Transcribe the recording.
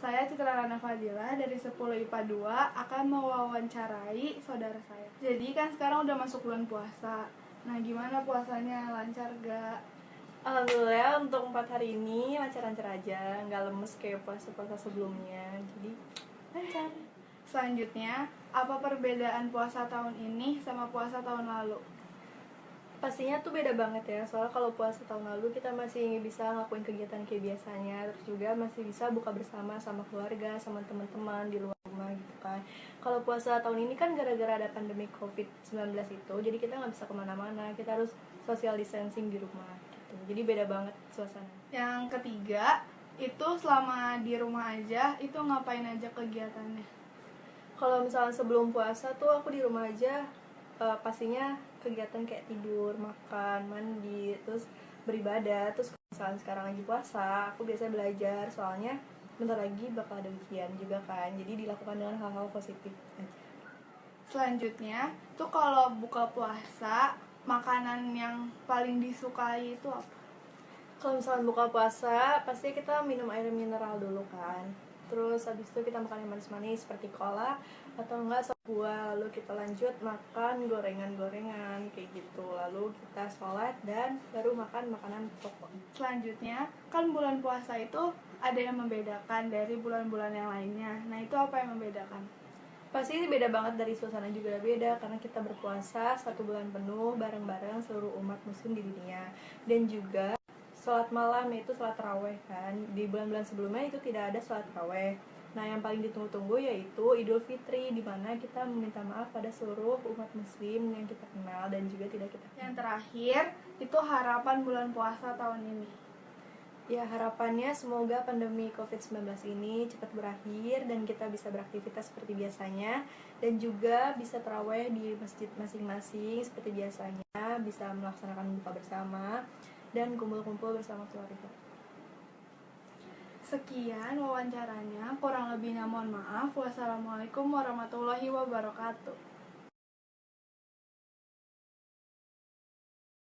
saya Citra Rana Fadila dari 10 IPA 2 akan mewawancarai saudara saya. Jadi kan sekarang udah masuk bulan puasa. Nah, gimana puasanya? Lancar gak? Alhamdulillah untuk 4 hari ini lancar-lancar aja, nggak lemes kayak puasa-puasa sebelumnya, jadi lancar. Selanjutnya, apa perbedaan puasa tahun ini sama puasa tahun lalu? Pastinya tuh beda banget ya, soalnya kalau puasa tahun lalu kita masih bisa ngelakuin kegiatan kayak biasanya, terus juga masih bisa buka bersama sama keluarga, sama teman-teman di luar rumah gitu kan. Kalau puasa tahun ini kan gara-gara ada pandemi COVID-19 itu, jadi kita nggak bisa kemana-mana, kita harus social distancing di rumah gitu. Jadi beda banget suasana. Yang ketiga, itu selama di rumah aja, itu ngapain aja kegiatannya? Kalau misalnya sebelum puasa tuh aku di rumah aja, pastinya kegiatan kayak tidur, makan, mandi, terus beribadah. Terus misalnya sekarang lagi puasa, aku biasa belajar, soalnya bentar lagi bakal ada ujian juga kan, jadi dilakukan dengan hal-hal positif aja. Selanjutnya, tuh kalau buka puasa, makanan yang paling disukai itu apa? Kalau misalnya buka puasa, pasti kita minum air mineral dulu kan. Terus habis itu kita makan yang manis-manis seperti cola atau enggak sop buah. Lalu kita lanjut makan gorengan-gorengan kayak gitu. Lalu kita sholat dan baru makan makanan pokok. Selanjutnya, kan bulan puasa itu ada yang membedakan dari bulan-bulan yang lainnya. Nah, itu apa yang membedakan? Pasti beda banget, dari suasana juga beda karena kita berpuasa 1 bulan penuh bareng-bareng seluruh umat muslim di dunia. Dan juga sholat malam, yaitu sholat taraweh kan. Di bulan-bulan sebelumnya itu tidak ada sholat taraweh. Nah, yang paling ditunggu-tunggu yaitu Idul Fitri, di mana kita meminta maaf pada seluruh umat muslim yang kita kenal dan juga tidak kita kenal. Yang terakhir, itu harapan bulan puasa tahun ini. Ya, harapannya semoga pandemi COVID-19 ini cepat berakhir dan kita bisa beraktivitas seperti biasanya, dan juga bisa taraweh di masjid masing-masing seperti biasanya, bisa melaksanakan buka bersama dan kumpul-kumpul bersama keluarga. Sekian wawancaranya, kurang lebihnya mohon maaf. Wassalamualaikum warahmatullahi wabarakatuh.